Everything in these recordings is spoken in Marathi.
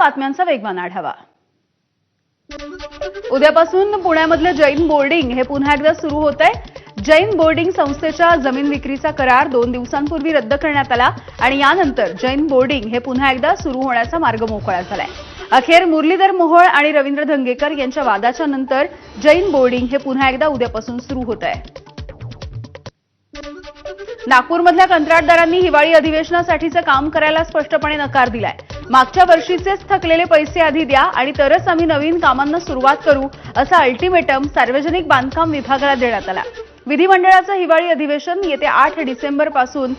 बातम्यांचा वेगवान आढावा। उद्यापासून पुण्यामधलं जैन बोर्डिंग हे पुन्हा एकदा सुरू होत आहे। जैन बोर्डिंग संस्थेच्या जमीन विक्रीचा करार 2 दिवसांपूर्वी रद्द करण्यात आला आणि यानंतर जैन बोर्डिंग हे पुन्हा एकदा सुरू होण्याचा मार्ग मोकळा झालाय। अखेर मुरलीधर मोहोळ आणि रवींद्र धंगेकर यांच्या वादाच्या नंतर जैन बोर्डिंग हे पुन्हा एकदा उद्यापासून सुरू होत आहे। नागपूरमधल्या कंत्राटदारांनी हिवाळी अधिवेशनासाठीचं काम करायला स्पष्टपणे नकार दिलाय। मागच्या वर्षीचेच थकलेले पैसे आधी द्या आणि तरच आम्ही नवीन कामांना सुरुवात करू असा अल्टिमेटम सार्वजनिक बांधकाम विभागाला देण्यात आला। विधिमंडळाचं हिवाळी अधिवेशन येत्या 8 डिसेंबर पासून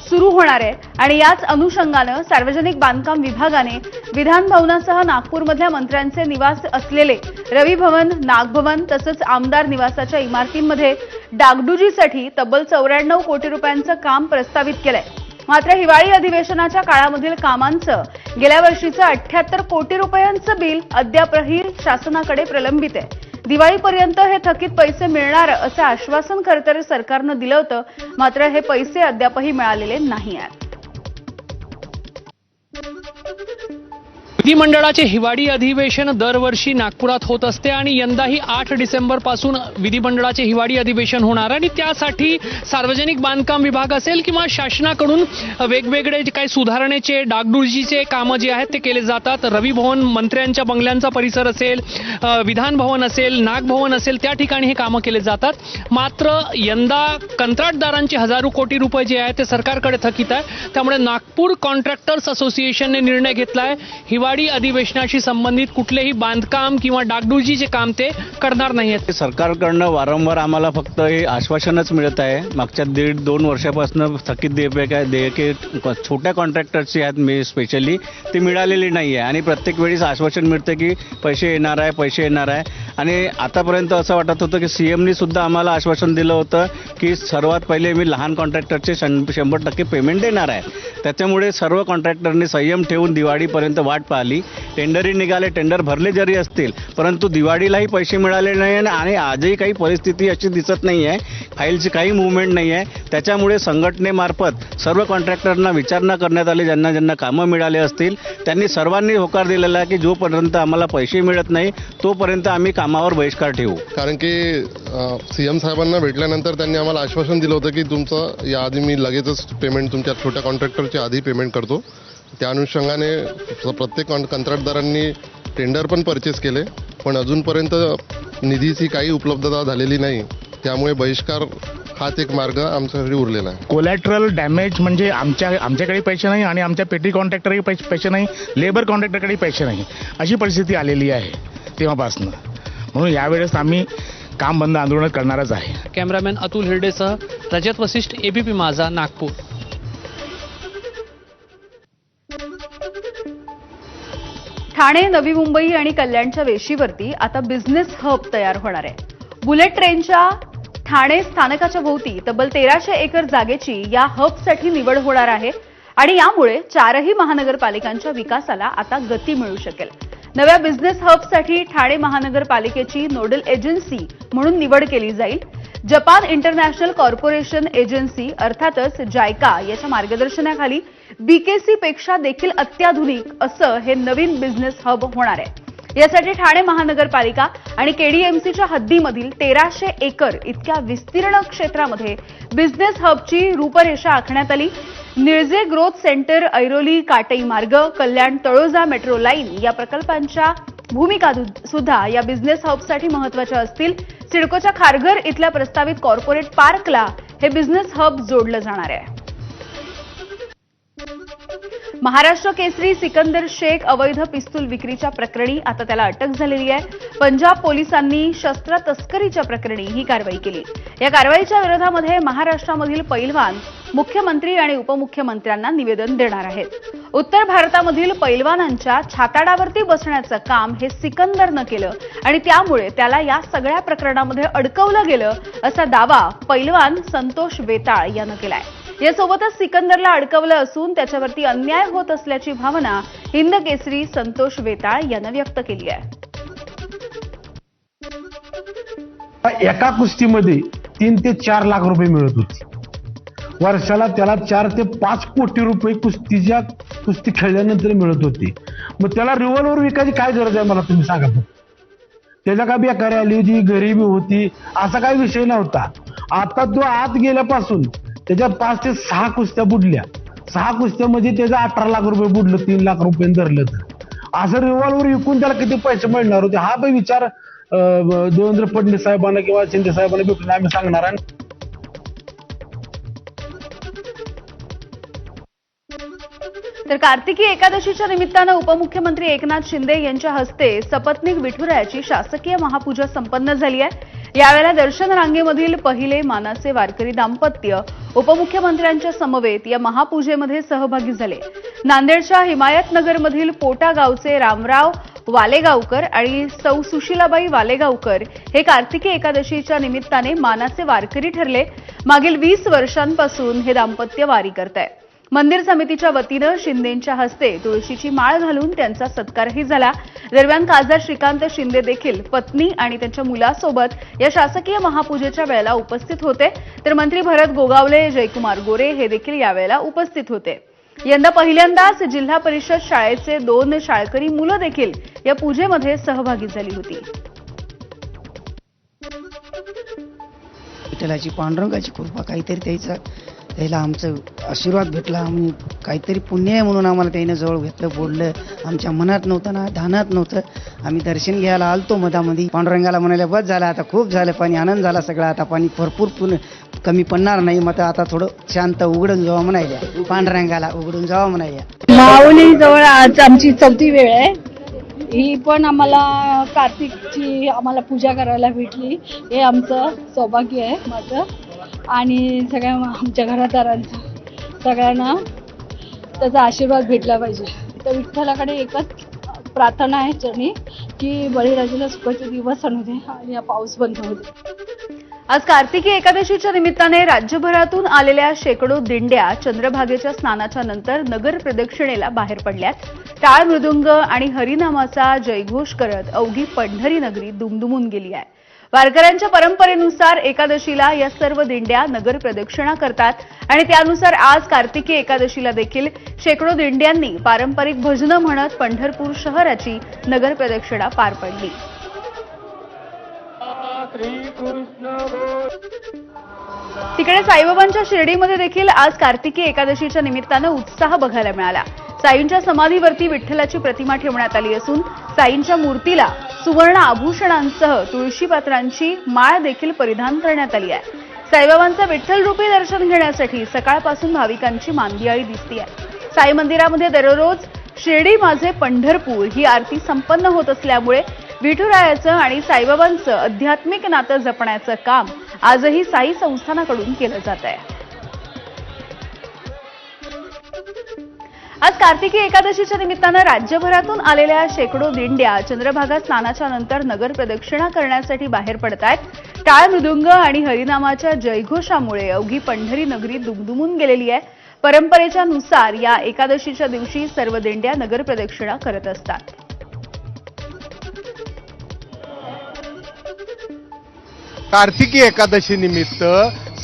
सुरू होणार आहे आणि याच अनुषंगाने सार्वजनिक बांधकाम विभागाने विधान भवनासह नागपूरमधल्या मंत्र्यांचे निवास असलेले रवी भवन, नाग भवन तसंच आमदार निवासाच्या इमारतींमध्ये डागडुजीसाठी तब्बल 94 कोटी रुपयांचं काम प्रस्तावित केलंय। मात्र हिवाळी अधिवेशनाच्या काळामधील कामांचं गेल्या वर्षीचं 78 कोटी रुपयांचं बिल अद्यापही शासनाकडे प्रलंबित आहे। दिवाळीपर्यंत हे थकीत पैसे मिळणार असं आश्वासन खरतर सरकारनं दिलं होतं, मात्र हे पैसे अद्यापही मिळालेले नाही आहेत। विधिमंडळाचे हिवाळी अधिवेशन दरवर्षी नागपुरात होत असते आणि यंदाही 8 डिसेंबर पासून विधिमंडळाचे हिवाळी अधिवेशन होणार आणि त्यासाठी सार्वजनिक बांधकाम विभाग असेल किंवा शासनाकडून वेगवेगळे जे काही सुधारणेचे डागडुजीचे कामं जे आहेत ते केले जातात। रवी भवन, मंत्र्यांच्या बंगल्यांचा परिसर असेल, विधान भवन असेल, नाग भवन असेल, त्या ठिकाणी हे कामं केले जातात। मात्र यंदा कंत्राटदारांचे हजारो कोटी रुपये जे आहेत ते सरकारकडे थकीत आहे। त्यामुळे नागपूर कॉन्ट्रॅक्टर्स असोसिएशनने निर्णय घेतलाय हिवाळी अधिवेशनाशी संबंधित कुठलेही बांधकाम किंवा डागडुजीचे काम ते करणार नाहीत। सरकारकडनं वारंवार आम्हाला फक्त हे आश्वासनच मिळत आहे। मागच्या 1.5-2 वर्षापासून थकीत देयके छोट्या कॉन्ट्रॅक्टर्सची आहेत, मी स्पेशली ती मिळालेली नाही आहे आणि प्रत्येक वेळीच आश्वासन मिळतं की पैसे येणार आहे आणि आतापर्यंत असं वाटत होतं की सीएमनी सुद्धा आम्हाला आश्वासन दिलं होतं की सर्वात पहिले मी लहान कॉन्ट्रॅक्टरचे 100% पेमेंट देणार आहे। त्याच्यामुळे सर्व कॉन्ट्रॅक्टरनी संयम ठेवून दिवाळीपर्यंत वाट पाहिली। टेंडरही निघाले, टेंडर भरले जरी असतील परंतु दिवाळीलाही पैसे मिळाले नाही आणि आजही काही परिस्थिती अशी दिसत नाही आहे, फाईलची काही मूवमेंट नाही आहे। त्याच्यामुळे संघटनेमार्फत सर्व कॉन्ट्रॅक्टरना विचारणा करण्यात आली, ज्यांना ज्यांना कामं मिळाले असतील त्यांनी सर्वांनी होकार दिलेला आहे की जोपर्यंत आम्हाला पैसे मिळत नाही तोपर्यंत आम्ही कामावर बहिष्कार ठेवू। कारण की सीएम साहेबांना भेटल्यानंतर त्यांनी आम्हाला आश्वासन दिलं होतं की तुमचं याआधी मी लगेचच पेमेंट तुमच्या छोट्या कॉन्ट्रॅक्टरच्या आधी पेमेंट करतो। त्या अनुषंगाने प्रत्येक कंत्राटदारांनी टेंडर पण परचेस केले, पण अजूनपर्यंत निधीची काही उपलब्धता झालेली नाही। त्यामुळे बहिष्कार हाच एक मार्ग आमच्यासाठी उरलेला आहे। कोलॅटरल डॅमेज म्हणजे आमच्याकडे पैसे नाही आणि आमच्या पेटी कॉन्ट्रॅक्टरकडे पैसे नाही, लेबर कॉन्ट्रॅक्टरकडे पैसे नाही, अशी परिस्थिती आलेली आहे तेव्हापासून। म्हणून यावेळेस आम्ही काम बंद आंदोलन करणारच आहे। कॅमेरामॅन अतुल हिरडेसह रजत वशिष्ठ, एबीपी माझा, नागपूर। ठाणे, नवी मुंबई आणि कल्याणच्या वेशीवरती आता बिझनेस हब तयार होणार आहे। बुलेट ट्रेनच्या ठाणे स्थानकाच्या भोवती तब्बल 1300 एकर जागेची या हबसाठी निवड होणार आहे आणि यामुळे 4ही महानगरपालिकांच्या विकासाला आता गती मिळू शकेल। नव्या बिझनेस हबसाठी ठाणे महानगरपालिकेची नोडल एजन्सी म्हणून निवड केली जाईल। जपान इंटरनॅशनल कॉर्पोरेशन एजन्सी अर्थातच जायका याच्या मार्गदर्शनाखाली बीकेसी पेक्षा देखील अत्याधुनिक असं हे नवीन बिझनेस हब होणार आहे। यासाठी ठाणे महानगरपालिका आणि केडीएमसीच्या हद्दीमधील 1300 एकर इतक्या विस्तीर्ण क्षेत्रामध्ये बिझनेस हबची रूपरेषा आखण्यात आली। निळजे ग्रोथ सेंटर, ऐरोली काटई मार्ग, कल्याण तळोजा मेट्रो लाईन या प्रकल्पांच्या भूमिका सुद्धा या बिझनेस हबसाठी महत्त्वाच्या असतील। सिडकोच्या खारघर इथल्या प्रस्तावित कॉर्पोरेट पार्कला हे बिझनेस हब जोडलं जाणार आहे। महाराष्ट्र केसरी सिकंदर शेख अवैध पिस्तूल विक्रीच्या प्रकरणी आता त्याला अटक झालेली आहे। पंजाब पोलिसांनी शस्त्र तस्करीच्या प्रकरणी ही कारवाई केली। या कारवाईच्या विरोधामध्ये महाराष्ट्रामधील पैलवान मुख्यमंत्री आणि उपमुख्यमंत्र्यांना निवेदन देणार आहेत। उत्तर भारतामधील पैलवानांच्या छाताडावरती बसण्याचं काम हे सिकंदरनं केलं आणि त्यामुळे त्याला या सगळ्या प्रकरणामध्ये अडकवलं गेलं असा दावा पैलवान संतोष वेताळ यानं केलाय। यासोबतच सिकंदरला अडकवलं असून त्याच्यावरती अन्याय होत असल्याची भावना हिंद केसरी संतोष वेताळ यानं व्यक्त केली आहे। एका कुस्तीमध्ये 3 ते 4 लाख रुपये मिळत होते। वर्षाला त्याला 4 ते 5 कोटी रुपये कुस्तीच्या कुस्ती खेळल्यानंतर मिळत होती. मग त्याला रिव्हॉल्वर विकायची काय गरज आहे मला तुम्ही सांगा. त्याच्या काय बेकारी आली होती, गरिबी होती, असा काही विषय नव्हता. आता तो आत गेल्यापासून त्याच्या 5 ते 6 कुस्त्या बुडल्या. 6 कुस्त्या म्हणजे त्याचं 18 लाख रुपये बुडलं, 3 लाख रुपये धरलं तर. असं रिव्हॉल्वर विकून त्याला किती पैसे मिळणार होते हा पण विचार देवेंद्र फडणवीस साहेबांना किंवा शिंदे साहेबांना भेटून आम्ही सांगणार आहे. तर कार्तिकी एकादशीच्या निमित्तानं उपमुख्यमंत्री एकनाथ शिंदे यांच्या हस्ते सपत्नीक विठुरायाची शासकीय महापूजा संपन्न झाली आहे. यावेळेला दर्शन रांगेमधील पहिले मानाचे वारकरी दाम्पत्य उपमुख्यमंत्र्यांच्या समवेत या महापूजेमध्ये सहभागी झाले. नांदेडच्या हिमायतनगरमधील पोटा गावचे रामराव वालेगावकर आणि सौ सुशीलाबाई वालेगावकर हे कार्तिकी एकादशीच्या निमित्ताने मानाचे वारकरी ठरले. मागील 20 वर्षांपासून हे दाम्पत्य वारी करताय. मंदिर समितीच्या वतीनं शिंदेंच्या हस्ते तुळशीची माळ घालून त्यांचा सत्कारही झाला. दरम्यान खासदार श्रीकांत शिंदे देखील पत्नी आणि त्यांच्या मुलासोबत या शासकीय महापूजेच्या वेळेला उपस्थित होते. तर मंत्री भरत गोगावले, जयकुमार गोरे हे देखील यावेळेला उपस्थित होते. यंदा पहिल्यांदाच जिल्हा परिषद शाळेचे 2 शाळकरी मुलं देखील या पूजेमध्ये सहभागी झाली होती. विठ्ठलाची पांडुरंगाची कृपा काहीतरी त्याला आमचं आशीर्वाद भेटला. आम्ही काहीतरी पुण्य आहे म्हणून आम्हाला त्याने जवळ घेतलं, बोललं. आमच्या मनात नव्हतं ना ध्यानात नव्हतं. आम्ही दर्शन घ्यायला आलतो मधामध्ये. पांडुरंगाला म्हणायला बस झालं आता, खूप झालं पाणी, आनंद झाला सगळा. आता पाणी भरपूर कमी पडणार नाही. मग आता थोडं शांत उघडून जावं म्हणायला, पांडुरंगाला उघडून जावं म्हणायला. माऊली जवळ आज आमची 4थी वेळ आहे. ही पण आम्हाला कार्तिकची आम्हाला पूजा करायला भेटली, हे आमचं सौभाग्य आहे माझं आणि सगळ्या आमच्या घरादारांचं. सगळ्यांना त्याचा आशीर्वाद भेटला पाहिजे. तर विठ्ठलाकडे एकच प्रार्थना आहे चरणी की बळीराजाला सुखाचे दिवस आणू दे आणि हा पाऊस बंद होऊ दे. आज कार्तिकी एकादशीच्या निमित्ताने राज्यभरातून आलेल्या शेकडो दिंड्या चंद्रभागेच्या स्नानाच्या नंतर नगर प्रदक्षिणेला बाहेर पडल्यात. टाळ मृदुंग आणि हरिनामाचा जयघोष करत अवघी पंढरी नगरी दुमदुमून गेली आहे. वारकऱ्यांच्या परंपरेनुसार एकादशीला या सर्व दिंड्या नगर प्रदक्षिणा करतात आणि त्यानुसार आज कार्तिकी एकादशीला देखील शेकडो दिंड्यांनी पारंपरिक भजनं म्हणत पंढरपूर शहराची नगर प्रदक्षिणा पार पडली. तिकडे साईबाबांच्या शिर्डीमध्ये देखील आज कार्तिकी एकादशीच्या निमित्तानं उत्साह बघायला मिळाला. साईंच्या समाधीवरती विठ्ठलाची प्रतिमा ठेवण्यात आली असून साईंच्या मूर्तीला सुवर्ण आभूषणांसह तुळशीपत्रांची माळ देखील परिधान करण्यात आली आहे. साईबाबांचं विठ्ठलरूपी दर्शन घेण्यासाठी सकाळपासून भाविकांची मांदियाळी दिसतीये. साई मंदिरामध्ये दररोज शिर्डी माझे पंढरपूर ही आरती संपन्न होत असल्यामुळे विठुरायाचं आणि साईबाबांचं आध्यात्मिक नातं जपण्याचं काम आजही साई संस्थानाकडून केलं जात आहे. आज कार्तिकी एकादशीच्या निमित्तानं राज्यभरातून आलेल्या शेकडो दिंड्या चंद्रभागा स्नानाच्या नंतर नगर प्रदक्षिणा करण्यासाठी बाहेर पडतायत. टाळ मृदुंग आणि हरिनामाच्या जयघोषामुळे अवघी पंढरी नगरी दुमदुमून गेलेली आहे. परंपरेच्या नुसार या एकादशीच्या दिवशी सर्व दिंड्या नगर प्रदक्षिणा करत असतात. कार्तिकी एकादशी निमित्त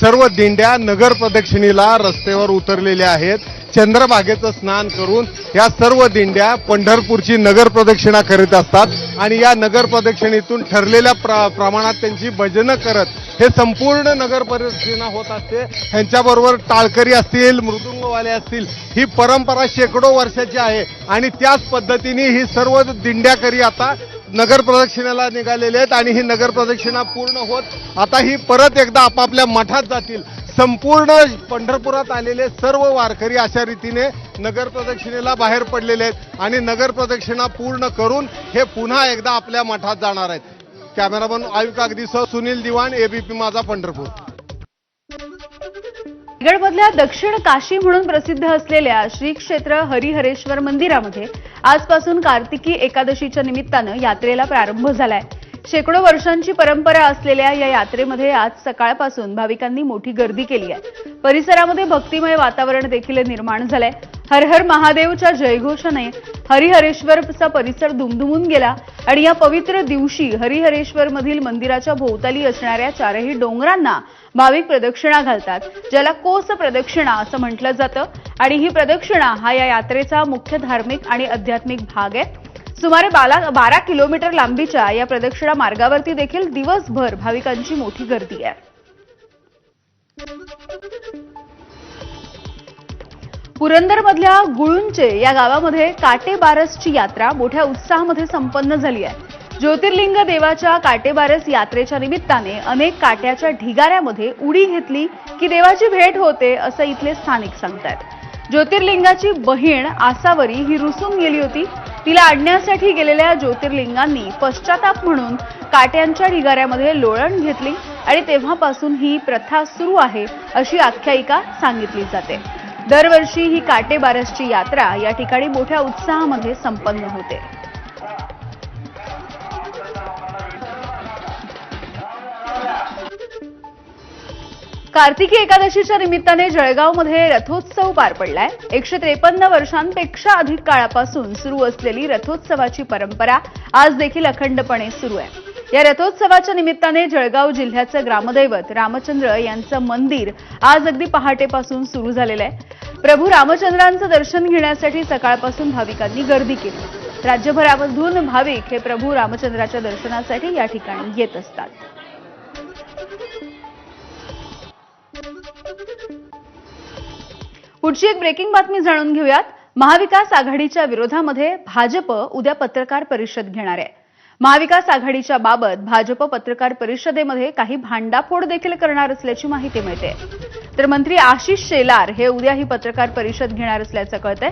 सर्व दिंड्या नगर प्रदक्षिणेला रस्त्यावर उतरलेल्या आहेत. चंद्रभागेचं स्नान करून या सर्व दिंड्या पंढरपूरची नगर प्रदक्षिणा करीत असतात आणि या नगर प्रदक्षिणेतून ठरलेल्या प्रमाणात त्यांची भजनं करत हे संपूर्ण नगर प्रदक्षिणा होत असते. ह्यांच्याबरोबर टाळकरी असतील, मृदुंगवाले असतील, ही परंपरा शेकडो वर्षाची आहे आणि त्याच पद्धतीने ही सर्व दिंड्याकरी आता नगर प्रदक्षिणेला निघालेले आहेत आणि ही नगर प्रदक्षिणा पूर्ण होत आता ही परत एकदा आपापल्या मठात जातील. संपूर्ण पंढरपुरात आलेले सर्व वारकरी अशा रीतीने नगर प्रदक्षिणेला बाहेर पडलेले आहेत आणि नगर प्रदक्षिणा पूर्ण करून हे पुन्हा एकदा आपल्या मठात जाणार आहेत. कॅमेरामन आयुक्त कागदीसह सुनील दिवाण, एबीपी माझा, पंढरपूर. रायगडमधल्या दक्षिण काशी म्हणून प्रसिद्ध असलेल्या श्री क्षेत्र हरिहरेश्वर मंदिरामध्ये आजपासून कार्तिकी एकादशीच्या निमित्तानं यात्रेला प्रारंभ झालाय. शेकडो वर्षांची परंपरा असलेल्या या यात्रेमध्ये आज सकाळपासून भाविकांनी मोठी गर्दी केली आहे. परिसरामध्ये भक्तिमय वातावरण देखील निर्माण झालंय. हर हर महादेवच्या जयघोषाने हरिहरेश्वरचा परिसर दुमदुमून गेला आणि या पवित्र दिवशी हरिहरेश्वरमधील मंदिराच्या भोवताली असणाऱ्या चारही डोंगरांना भाविक प्रदक्षिणा घालतात, ज्याला कोस प्रदक्षिणा असं म्हटलं जातं. आणि ही प्रदक्षिणा हा या यात्रेचा मुख्य धार्मिक आणि आध्यात्मिक भाग आहे. सुमारे 12 किलोमीटर लांबीच्या या प्रदक्षिणा मार्गावरती देखील दिवसभर भाविकांची मोठी गर्दी आहे. पुरंदरमधल्या गुळुंचे या गावामध्ये काटेबारसची यात्रा मोठ्या उत्साहामध्ये संपन्न झाली आहे. ज्योतिर्लिंग देवाच्या काटेबारस यात्रेच्या निमित्ताने अनेक काट्याच्या ढिगाऱ्यामध्ये उडी घेतली की देवाची भेट होते असं इथले स्थानिक सांगतात. ज्योतिर्लिंगाची बहीण आसावरी ही रुसून गेली होती. तिला आणण्यासाठी गेलेल्या ज्योतिर्लिंगांनी पश्चाताप म्हणून काट्यांच्या ढिगाऱ्यामध्ये लोळण घेतली आणि तेव्हापासून ही प्रथा सुरू आहे अशी आख्यायिका सांगितली जाते. दरवर्षी ही काटेबारसची यात्रा या ठिकाणी मोठ्या उत्साहामध्ये संपन्न होते. कार्तिकी एकादशीच्या निमित्ताने जळगावमध्ये रथोत्सव पार पडलाय. 153 वर्षांपेक्षा अधिक काळापासून सुरू असलेली रथोत्सवाची परंपरा आज देखील अखंडपणे सुरू आहे. या रथोत्सवाच्या निमित्ताने जळगाव जिल्ह्याचं ग्रामदैवत रामचंद्र यांचं मंदिर आज अगदी पहाटेपासून सुरू झालेलं आहे. प्रभू रामचंद्रांचं दर्शन घेण्यासाठी सकाळपासून भाविकांनी गर्दी केली. राज्यभरामधून भाविक हे प्रभू रामचंद्राच्या दर्शनासाठी या ठिकाणी येत असतात. पुढची एक ब्रेकिंग बातमी जाणून घेऊयात. महाविकास आघाडीच्या विरोधामध्ये भाजप उद्या पत्रकार परिषद घेणार आहे. महाविकास आघाडीच्या बाबत भाजप पत्रकार परिषदेमध्ये काही भांडाफोड देखील करणार असल्याची माहिती मिळते. तर मंत्री आशिष शेलार हे उद्या ही पत्रकार परिषद घेणार असल्याचं कळतंय.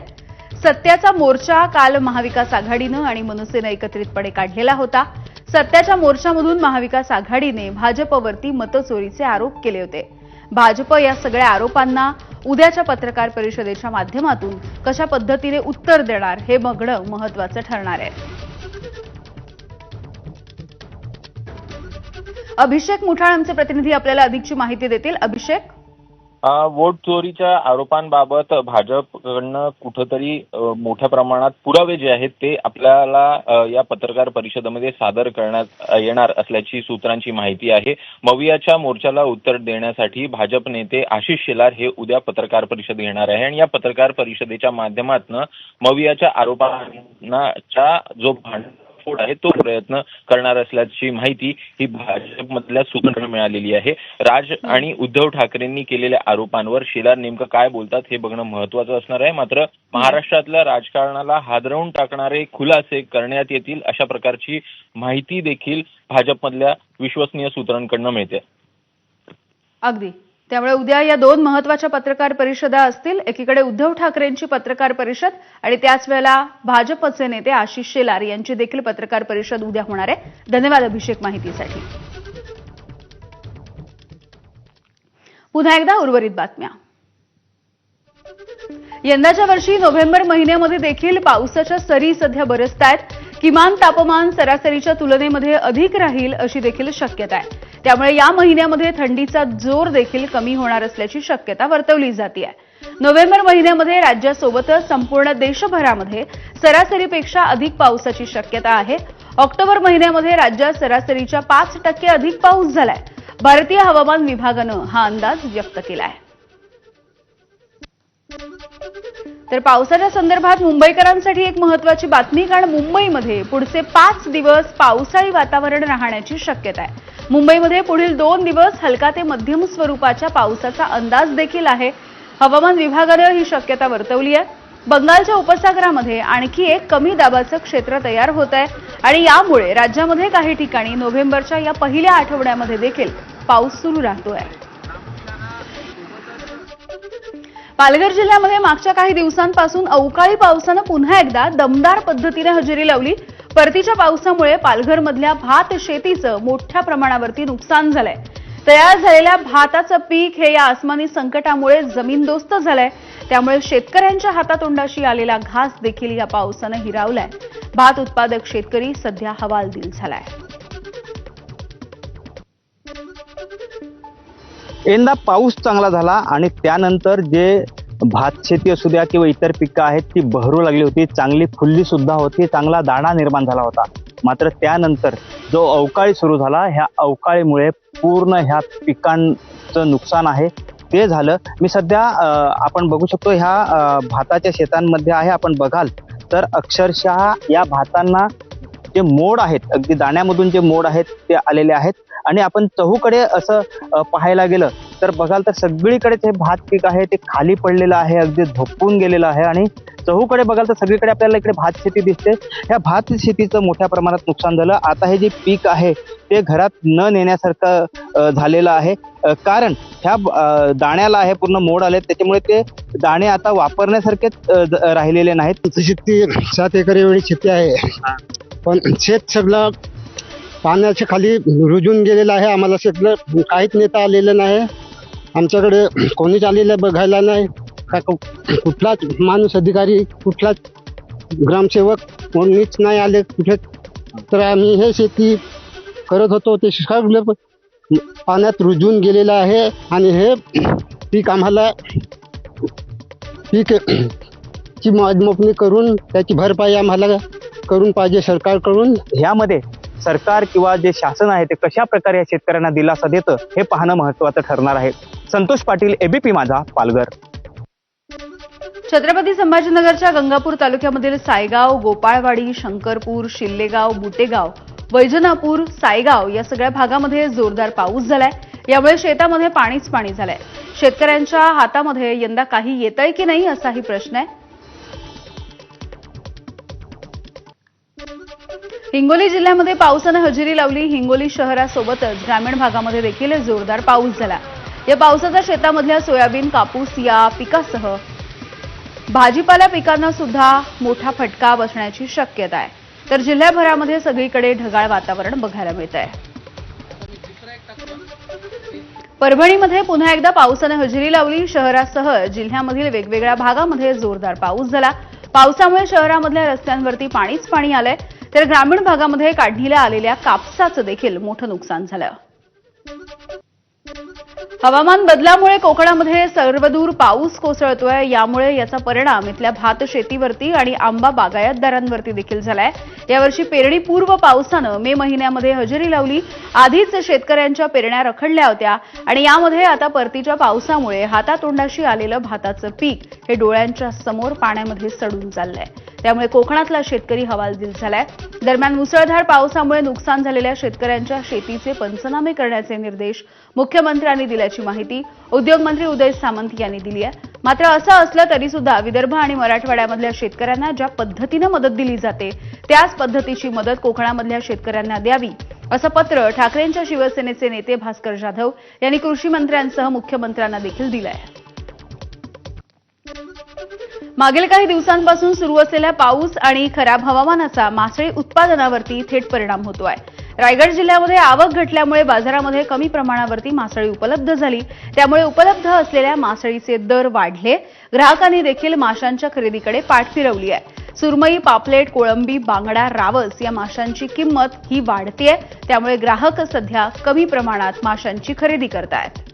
सत्याचा मोर्चा काल महाविकास आघाडीनं आणि मनसेनं एकत्रितपणे काढलेला होता. सत्याच्या मोर्चामधून महाविकास आघाडीने भाजपवरती मतचोरीचे आरोप केले होते. भाजप या सगळ्या आरोपांना उद्याच्या पत्रकार परिषदेच्या माध्यमातून कशा पद्धतीने उत्तर देणार हे बघणं महत्त्वाचं ठरणार आहे. अभिषेक मुठाळ आमचे प्रतिनिधी आपल्याला अधिकची माहिती देतील. अभिषेक, वोट चोरीच्या आरोपांबाबत भाजपकडनं कुठंतरी मोठ्या प्रमाणात पुरावे जे आहेत ते आपल्याला या पत्रकार परिषदेमध्ये सादर करण्यात येणार असल्याची सूत्रांची माहिती आहे. मवियाच्या मोर्चाला उत्तर देण्यासाठी भाजप नेते आशिष शेलार हे उद्या पत्रकार परिषद घेणार आहे आणि या पत्रकार परिषदेच्या माध्यमातून मवियाच्या आरोपांचा जो भांडफोड आहे तो प्रयत्न करणार असल्याची माहिती ही भाजपमधल्या सूत्रांना मिळालेली आहे. राज आणि उद्धव ठाकरेंनी केलेल्या आरोपांवर शेलार नेमकं काय बोलतात हे बघणं महत्वाचं असणार आहे. मात्र महाराष्ट्रातल्या राजकारणाला हादरवून टाकणारे खुलासे करण्यात येतील अशा प्रकारची माहिती देखील भाजपमधल्या विश्वसनीय सूत्रांकडून मिळते. अगदी त्यामुळे उद्या या दोन महत्त्वाच्या पत्रकार परिषदा असतील. एकीकडे उद्धव ठाकरेंची पत्रकार परिषद आणि त्याच वेळेला भाजपचे नेते आशिष शेलार यांची देखील पत्रकार परिषद उद्या होणार आहे. धन्यवाद अभिषेक माहितीसाठी. पुन्हा एकदा उर्वरित बातम्या. यंदाच्या वर्षी नोव्हेंबर महिन्यामध्ये देखील पावसाच्या सरी सध्या बरसतायत. किमान तापमान सरासरीच्या तुलनेमध्ये अधिक राहील अशी देखील शक्यता आहे. त्यामुळे या महिन्यामध्ये थंडीचा जोर देखील कमी होणार असल्याची शक्यता वर्तवली जाते आहे. नोव्हेंबर महिन्यामध्ये राज्यासोबतच संपूर्ण देशभरामध्ये सरासरीपेक्षा अधिक पावसाची शक्यता आहे. ऑक्टोबर महिन्यामध्ये राज्यात सरासरीच्या 5% अधिक पाऊस झालाय. भारतीय हवामान विभागानं हा अंदाज व्यक्त केलाय. तर पावसाच्या संदर्भात मुंबईकरांसाठी एक महत्त्वाची बातमी, कारण मुंबईमध्ये पुढचे 5 दिवस पावसाळी वातावरण राहण्याची शक्यता आहे. मुंबईमध्ये पुढील 2 दिवस हलका ते मध्यम स्वरूपाच्या पावसाचा अंदाज देखील आहे. हवामान विभागानं ही शक्यता वर्तवली आहे. बंगालच्या उपसागरामध्ये आणखी एक कमी दाबाचं क्षेत्र तयार होत आहे आणि यामुळे राज्यामध्ये काही ठिकाणी नोव्हेंबरच्या या पहिल्या आठवड्यामध्ये देखील पाऊस सुरू राहतोय. पालघर जिल्ह्यामध्ये मागच्या काही दिवसांपासून अवकाळी पावसानं पुन्हा एकदा दमदार पद्धतीने हजेरी लावली. परतीच्या पावसामुळे पालघरमधल्या भात शेतीचं मोठ्या प्रमाणावरती नुकसान झालंय. तयार झालेल्या भाताचं पीक हे या आसमानी संकटामुळे जमीनदोस्त झालंय. त्यामुळे शेतकऱ्यांच्या हातातोंडाशी आलेला घास देखील या पावसानं हिरावलाय. भात उत्पादक शेतकरी सध्या हवालदिल झालाय. यंदा पाऊस चांगला झाला आणि त्यानंतर जे भात शेती असू द्या किंवा इतर पिकं आहेत ती बहरू लागली होती, चांगली फुलली सुद्धा होती, चांगला दाणा निर्माण झाला होता. मात्र त्यानंतर जो अवकाळी सुरू झाला, ह्या अवकाळीमुळे पूर्ण ह्या पिकांचं नुकसान आहे ते झालं. मी सध्या आपण बघू शकतो ह्या भाताच्या शेतांमध्ये आहे. आपण बघाल तर अक्षरशः या भातांना जे मोड आहेत, अगदी दाण्यामधून जे मोड आहेत ते आलेले आहेत. आणि आपण चहूकडे असं पाहायला गेलं तर बघाल तर सगळीकडेच हे भात पीक आहे ते खाली पडलेलं आहे, अगदी झोपून गेलेलं आहे. आणि चहूकडे बघाल तर सगळीकडे आपल्याला इकडे भात शेती दिसते. ह्या भात शेतीचं मोठ्या प्रमाणात नुकसान झालं. आता हे जे पीक आहे ते घरात न नेण्यासारखं झालेलं आहे, कारण ह्या दाण्याला आहे पूर्ण मोड आले, त्याच्यामुळे ते दाणे आता वापरण्यासारखेच राहिलेले नाहीत. शेती 7 एकर एवढी शेती आहे, पण शेत सगळं पाण्याच्या खाली रुजून गेलेलं आहे. आम्हाला शेतलं काहीच नेता आलेलं नाही, आमच्याकडे कोणीच आलेलं बघायला नाही. कुठलाच माणूस अधिकारी, कुठलाच ग्रामसेवक कोणीच नाही आले कुठे. तर आम्ही हे शेती करत होतो ते सगळं पाण्यात रुजून गेलेलं आहे. आणि हे पीक आम्हाला ची मोजमापणी करून त्याची भरपाई आम्हाला करून पाहिजे सरकारकडून. ह्यामध्ये सरकार किंवा जे शासन आहे ते कशा प्रकारे या शेतकऱ्यांना दिलासा देतं हे पाहणं महत्त्वाचं ठरणार आहे. संतोष पाटील, एबीपी माझा, पालघर. छत्रपती संभाजीनगरच्या गंगापूर तालुक्यामधील सायगाव, गोपाळवाडी, शंकरपूर, शिल्लेगाव, बुटेगाव, वैजनापूर, सायगाव या सगळ्या भागामध्ये जोरदार पाऊस झालाय. यामुळे शेतामध्ये पाणीच पाणी झालंय. शेतकऱ्यांच्या हातामध्ये यंदा काही येतंय की नाही असाही प्रश्न आहे. हिंगोली जिल्ह्यामध्ये पावसानं हजेरी लावली. हिंगोली शहरासोबतच ग्रामीण भागामध्ये देखील जोरदार पाऊस झाला. या पावसाचा शेतामधल्या सोयाबीन, कापूस या पिकासह भाजीपाला पिकांना सुद्धा मोठा फटका बसण्याची शक्यता आहे. तर जिल्ह्याभरामध्ये सगळीकडे ढगाळ वातावरण बघायला मिळत आहे. परभणीमध्ये पुन्हा एकदा पावसानं हजेरी लावली. शहरासह जिल्ह्यामधील वेगवेगळ्या भागामध्ये जोरदार पाऊस झाला. पावसामुळे शहरामधल्या रस्त्यांवरती पाणीच पाणी आलंय. तर ग्रामीण भागामध्ये काढणीला आलेल्या कापसाचं देखील मोठं नुकसान झालं. हवामान बदलामुळे कोकणामध्ये सर्वदूर पाऊस कोसळतोय. यामुळे याचा परिणाम इथल्या भात शेतीवरती आणि आंबा बागायतदारांवरती देखील झालाय. यावर्षी पेरणीपूर्व पावसानं मे महिन्यामध्ये हजेरी लावली. आधीच शेतकऱ्यांच्या पेरण्या रखडल्या होत्या आणि यामध्ये आता परतीच्या पावसामुळे हातातोंडाशी आलेलं भाताचं पीक हे डोळ्यांच्या समोर पाण्यामध्ये सडून चाललंय. त्यामुळे कोकणातला शेतकरी हवालदिल झालाय. दरम्यान मुसळधार पावसामुळे नुकसान झालेल्या शेतकऱ्यांच्या शेतीचे पंचनामे करण्याचे निर्देश मुख्यमंत्र्यांनी दिल्याची माहिती उद्योगमंत्री उदय सामंत यांनी दिली आहे. मात्र असं असलं तरी सुद्धा विदर्भ आणि मराठवाड्यामधल्या शेतकऱ्यांना ज्या पद्धतीनं मदत दिली जाते त्याच पद्धतीची मदत कोकणामधल्या शेतकऱ्यांना द्यावी असं पत्र ठाकरेंच्या शिवसेनेचे नेते भास्कर जाधव यांनी कृषी मंत्र्यांसह मुख्यमंत्र्यांना देखील दिलं आहे. मागील काही दिवसांपासून सुरू असलेला पाऊस आणि खराब हवामानाचा मासळी उत्पादनावरती थेट परिणाम होतोय. रायगड जिल्ह्यामध्ये आवक घटल्यामुळे बाजारामध्ये कमी प्रमाणावरती मासळी उपलब्ध झाली. त्यामुळे उपलब्ध असलेल्या मासळीचे दर वाढले. ग्राहकांनी देखील माशांच्या खरेदीकडे पाठ फिरवली आहे. सुरमई, पापलेट, कोळंबी, बांगडा, रावस या माशांची किंमत ही वाढतेय. त्यामुळे ग्राहक सध्या कमी प्रमाणात माशांची खरेदी करतायत.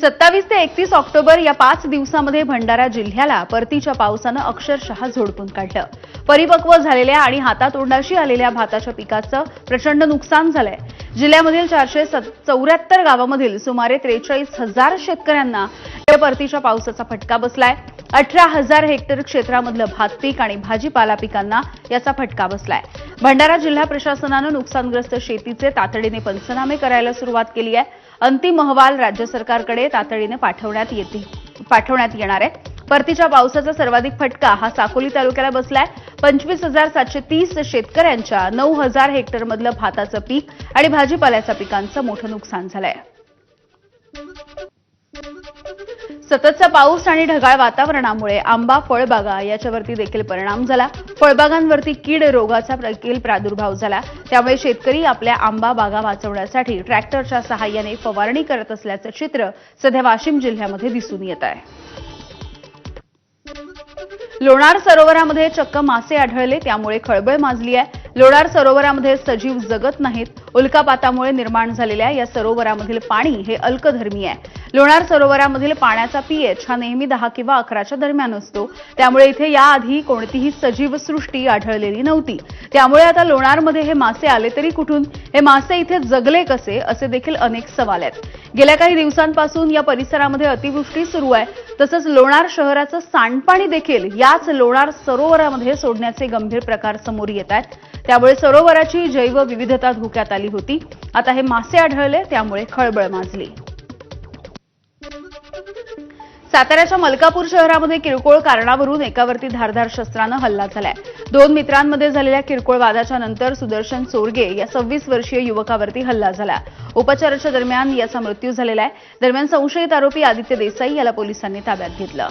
27 ते 31 ऑक्टोबर या 5 दिवसांमध्ये भंडारा जिल्ह्याला परतीच्या पावसानं अक्षरशः झोडपून काढलं. परिपक्व झालेल्या आणि हातातोंडाशी आलेल्या भाताच्या पिकाचं प्रचंड नुकसान झालंय. जिल्ह्यामधील 474 गावामधील सुमारे 43,000 शेतकऱ्यांना या परतीच्या पावसाचा फटका बसलाय. 18,000 हेक्टर क्षेत्रामधलं भात पीक आणि भाजीपाला पिकांना याचा फटका बसलाय. भंडारा जिल्हा प्रशासनानं नुकसानग्रस्त शेतीचे तातडीने पंचनामे करायला सुरुवात केली आहे. अंतिम अहवाल राज्य सरकारकडे तातडीने पाठवण्यात येणार आहे. परतीच्या पावसाचा सर्वाधिक फटका हा साकोली तालुक्याला बसलाय. 25,730 शेतकऱ्यांच्या 9,000 हेक्टरमधलं भाताचं पीक आणि भाजीपाल्याच्या पिकांचं मोठं नुकसान झालंय. सततचा पाऊस आणि ढगाळ वातावरणामुळे आंबा फळबागा याच्यावरती देखील परिणाम झाला. फळबागांवरती कीड रोगाचा देखील प्रादुर्भाव झाला. त्यामुळे शेतकरी आपल्या आंबा बागा वाचवण्यासाठी ट्रॅक्टरच्या सहाय्याने फवारणी करत असल्याचं चित्र सध्या वाशिम जिल्ह्यामध्ये दिसून येत आहे. लोणार सरोवरामध्ये चक्क मासे आढळले. त्यामुळे खळबळ माजली आहे. लोणार सरोवरामध्ये सजीव जगत नाहीत. उल्कापातामुळे निर्माण झालेल्या या सरोवरामधील पाणी हे अल्कधर्मी आहे. लोणार सरोवरामधील पाण्याचा पीएच हा नेहमी 10 किंवा 11च्या दरम्यान असतो. त्यामुळे इथे याआधी कोणतीही सजीव सृष्टी आढळलेली नव्हती. त्यामुळे आता लोणारमध्ये हे मासे आले तरी कुठून, हे मासे इथे जगले कसे, असे देखील अनेक सवाल आहेत. गेल्या काही दिवसांपासून या परिसरामध्ये अतिवृष्टी सुरू आहे. तसंच लोणार शहराचं सांडपाणी देखील याच लोणार सरोवरामध्ये सोडण्याचे गंभीर प्रकार समोर येत आहेत. त्यामुळे सरोवराची जैवविविधता धोक्यात आली होती. आता हे मासे आढळले त्यामुळे खळबळ माजली. साताऱ्याच्या मलकापूर शहरामध्ये किरकोळ कारणावरून एकावरती धारदार शस्त्रानं हल्ला झालाय. 2 मित्रांमध्ये झालेल्या किरकोळ वादाच्या नंतर सुदर्शन चोरगे या 26 वर्षीय युवकावरती हल्ला झाला. उपचाराच्या दरम्यान याचा मृत्यू झालेला आहे. दरम्यान संशयित आरोपी आदित्य देसाई याला पोलिसांनी ताब्यात घेतलं.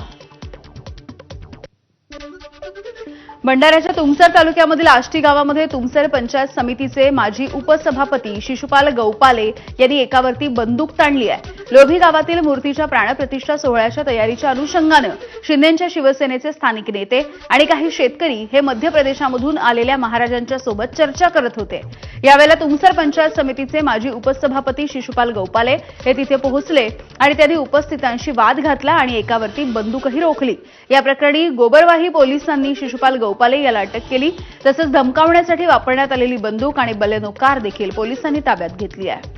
भंडाऱ्याच्या तुमसर तालुक्यामधील आष्टी गावामध्ये तुमसर पंचायत समितीचे माजी उपसभापती शिशुपाल गौपाले यांनी एकावरती बंदूक ताणली आहे. लोभी गावातील मूर्तीच्या प्राणप्रतिष्ठा सोहळ्याच्या तयारीच्या अनुषंगानं शिंदेच्या शिवसेनेचे स्थानिक नेते आणि काही शेतकरी हे मध्य प्रदेशामधून आलेल्या महाराजांच्या सोबत चर्चा करत होते. यावेळेला तुमसर पंचायत समितीचे माजी उपसभापती शिशुपाल गौपाले हे तिथे पोहोचले आणि त्यांनी उपस्थितांशी वाद घातला आणि एकावरती बंदूकही रोखली. या प्रकरणी गोबरवाही पोलिसांनी शिशुपाल गौपाले याला अटक केली. तसंच धमकावण्यासाठी वापरण्यात आलेली बंदूक आणि बलेनो कार देखील पोलिसांनी ताब्यात घेतली आहे.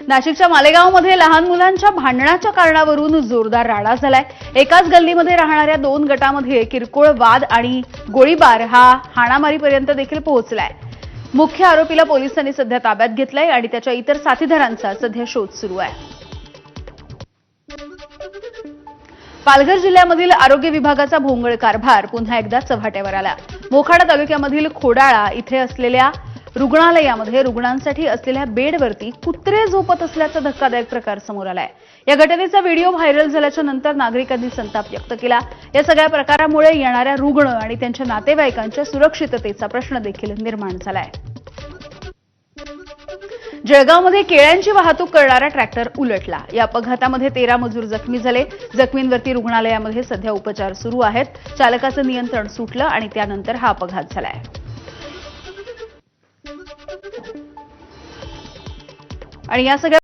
नाशिकच्या मालेगावमध्ये लहान मुलांच्या भांडणाच्या कारणावरून जोरदार राडा झालाय. एकाच गल्लीमध्ये राहणाऱ्या 2 गटामध्ये किरकोळ वाद आणि गोळीबार हा हाणामारीपर्यंत देखील पोहोचलाय. मुख्य आरोपीला पोलिसांनी सध्या ताब्यात घेतलाय आणि त्याच्या इतर साथीदारांचा सध्या शोध सुरू आहे. पालघर जिल्ह्यामधील आरोग्य विभागाचा भोंगळ कारभार पुन्हा एकदा चव्हाट्यावर आला. मोखाडा तालुक्यामधील खोडाळा इथे असलेल्या रुग्णालयामध्ये रुग्णांसाठी असलेल्या बेडवरती कुत्रे झोपत असल्याचा धक्कादायक प्रकार समोर आलाय. या घटनेचा व्हिडिओ व्हायरल झाल्याच्या नंतर नागरिकांनी संताप व्यक्त केला. या सगळ्या प्रकारामुळे येणाऱ्या रुग्ण आणि त्यांच्या नातेवाईकांच्या सुरक्षिततेचा प्रश्न देखील निर्माण झालाय. जळगावमध्ये केळ्यांची वाहतूक करणारा ट्रॅक्टर उलटला. या अपघातामध्ये 13 मजूर जखमी झाले. जखमींवरती रुग्णालयामध्ये सध्या उपचार सुरू आहेत. चालकाचं नियंत्रण सुटलं आणि त्यानंतर हा अपघात झालाय. आणि या सगळ्या